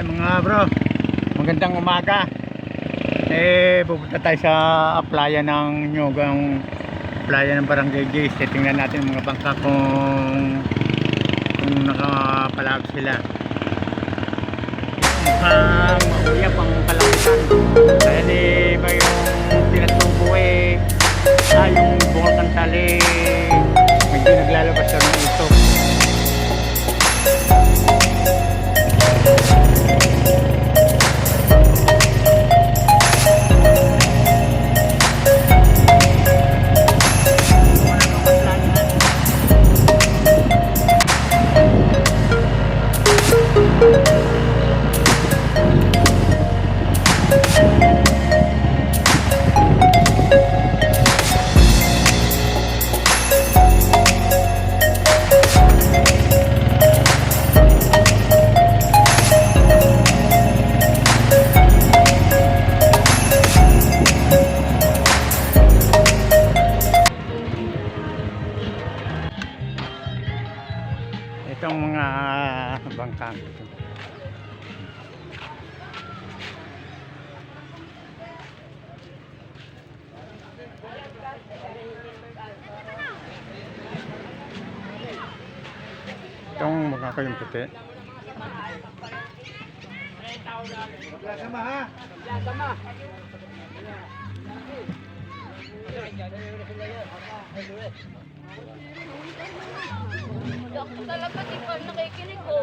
Ay mga bro, magandang umaga. Pupunta tayo sa playa ng Nyugang, playa ng Barangay Gays. Tingnan natin mga bangka kung nakapalag sila. Mukhang mauyap ang kalangitan dahil may yung pinatubo yung bukal kantali medyo naglalabas lang ng usok. Itong mga bangkang ito. Itong mga kayong puti. Sama ha? Sama. Ako talaga di pa nakikinig ko.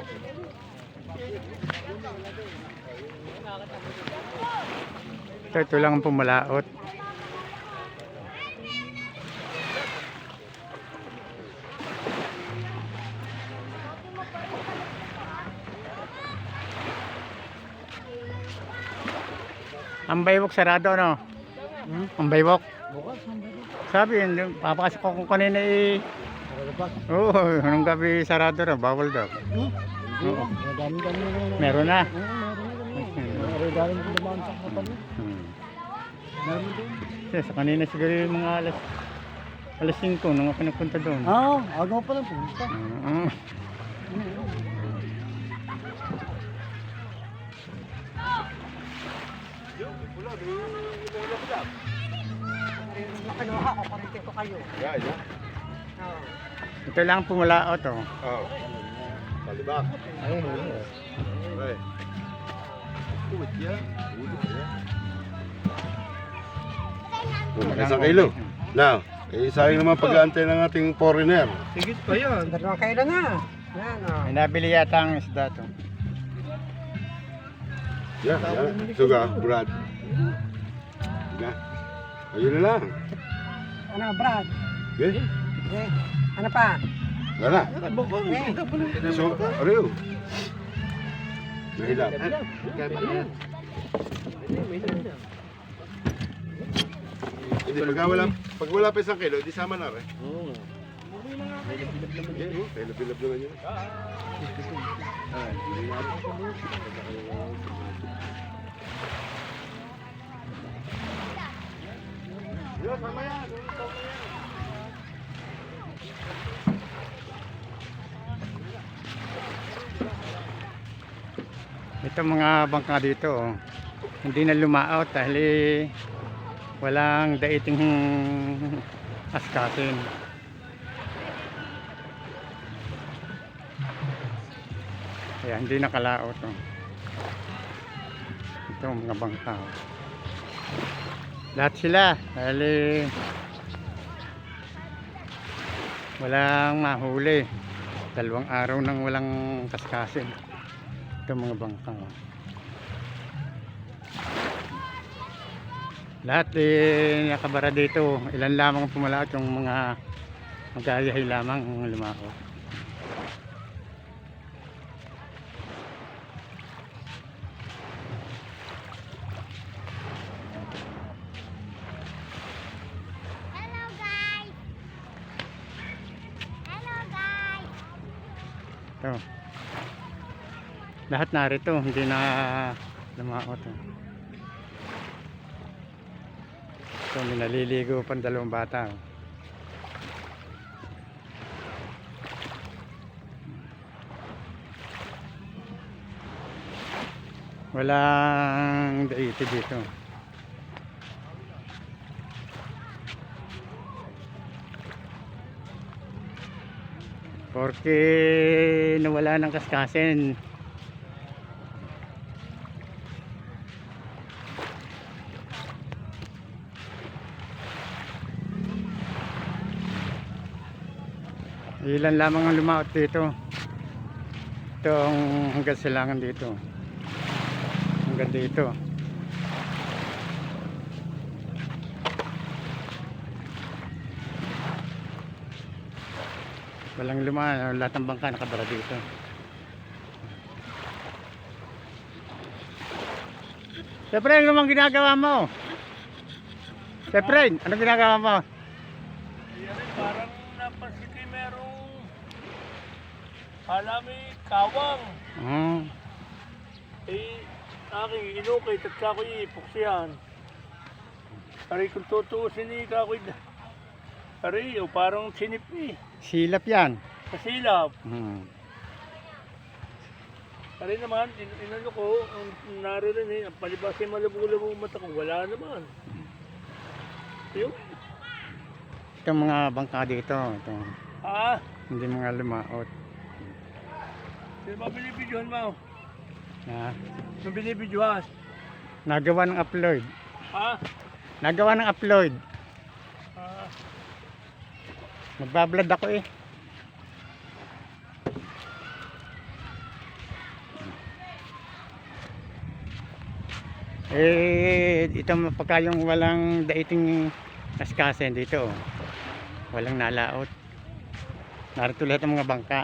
Ito lang ang pumalaot. Ang baywok sarado, no? Ang baywok. Sabi yun, papakasok ko kung kanina oo, anong gabi sarado na, bawal daw. Oo. Meron na. Sa kanina siguro yung mga alas 5 nung ako nagpunta doon. Agaw pa lang punta. Nakanuha ko, paritin ko kayo. Ito lang pumalaot, oh. Palibak. Ay. Uwit yan. Isang kilo. Now, sayang naman pag-aantay ng ating foreigner. Sigit pa yan. Dalawang kilo na. Yan, May nabili yata ang isda to. Yan. Suga, Brad. Yan. Ayun na lang. Ano, Brad? Okay? Eh, ano pa? Wala. So, ariyo. Mahilap. Hindi, pag wala pa isang kilo, di sama na rin. Oo. Pilap-pilap naman yun. Yun, mamaya. Ito mga bangka dito, oh. Hindi na lumaot dahil walang daiting askasin. Kaya hindi nakalaot, oh. Ito mga bangka, oh. Lahat sila dahil walang mahuli. 2 araw nang walang kaskasin. Ito mga bangka, oh. Lahat nakabara dito. Ilan lamang ang pumalaot, yung mga magayahay lamang ang lumako. Hello guys. Hello guys. Ito. Lahat narito, hindi na lumakot. Ito, may naliligo pang 2 bata. Walang daiti dito. Porque nawala ng kaskasin. Ilan lamang ang lumaot dito. Ito ang hanggang silangan dito. Hanggang dito. Walang lumaan, lahat ng bangka nakabara dito. Siyempre, ano namang ginagawa mo? Siyempre, ano ginagawa mo? Yan parang napansin ko merong kala may kawang. Eh, aking inukay at kakoy ipuksyan. Aray kung tutuusin ni kakoy. Aray, parang sinip eh. Silap yan. Sa silap. Hmm. Aray naman, inano ko, ang naririnig, ang palibas ay malabo-labo ang mata ko, wala naman. Yun. Itong mga bangka dito. Ito. Ah, Hindi mga lumaot. sino ba binibidyohan mo? Ha? Sino binibidyohan? Nagawa ng upload. Ha? Nagawa ng upload. Ah, Magbablad ako eh. Ito pagka yung walang daiting kaskasin dito. Walang nalaot. Narito lahat ng mga bangka.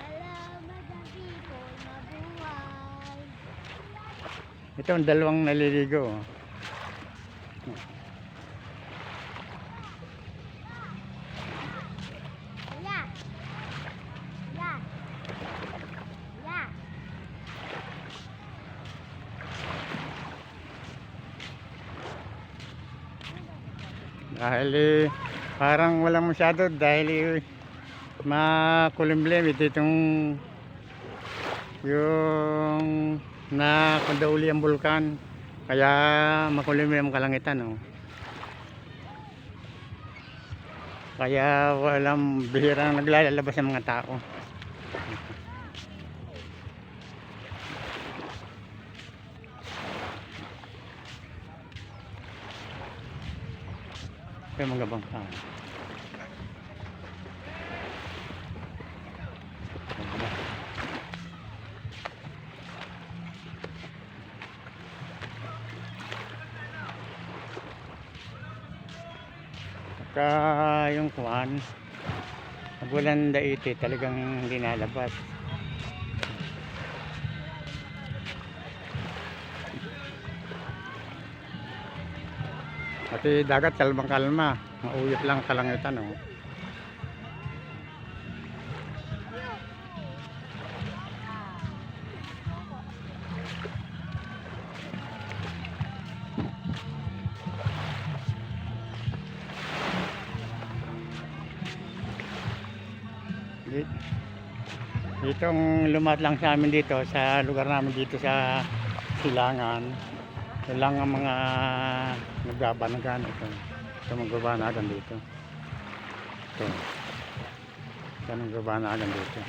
Hello, Madam People, mabuhay. Ito ang dalawang naliligo. Yeah. Yeah. Yeah. Dahil parang walang masyado dahil makulimlim ito itong yung nakundauli ang bulkan kaya makulimlim ang kalangitan oh. Kaya walang bihirang naglalabas ng mga tao. Ito mga bangka. Pagka yung kuwan, bulan daiti talagang hindi nalabas. Pati dagat kalmang kalma, mauyot lang kalangitan oh. Itong lumat lang sa amin dito sa lugar namin dito sa Silangan. Ito lang ang mga nagbabanagan ito. Ito magbabanagan dito. Ito. Ito magbabanagan dito.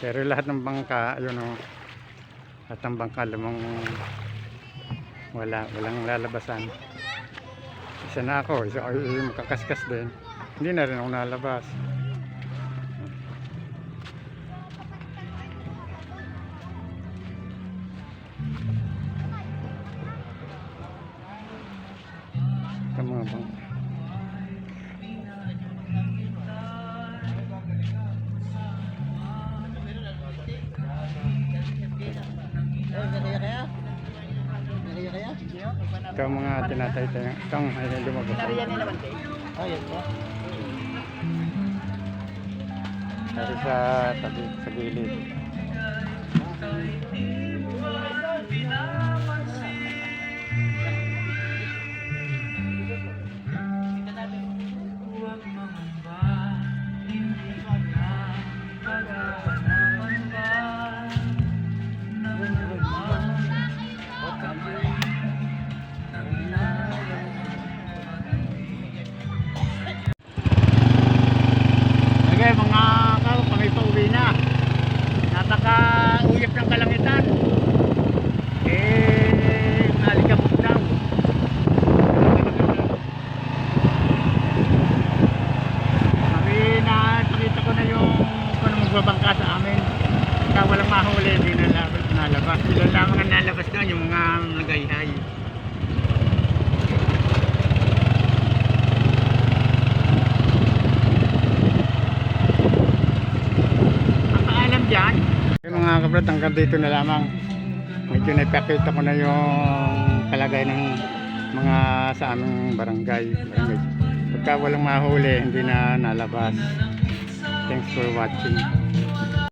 Pero lahat ng bangka, ayun o. Lahat ng bangka lumang walang lalabasan. Isa na ako, isa ay makakaskas din. Hindi na rin ako nalabas. Ito mga bang. Ito ang mga tinatay-tay. Ito ang lumabas. Dari sa tabi, sa gilid. kabrad, hanggang dito na lamang. Medyo naipakita ko na yung kalagay ng mga sa aming barangay. Pagka walang mahuli, hindi na nalabas. Thanks for watching.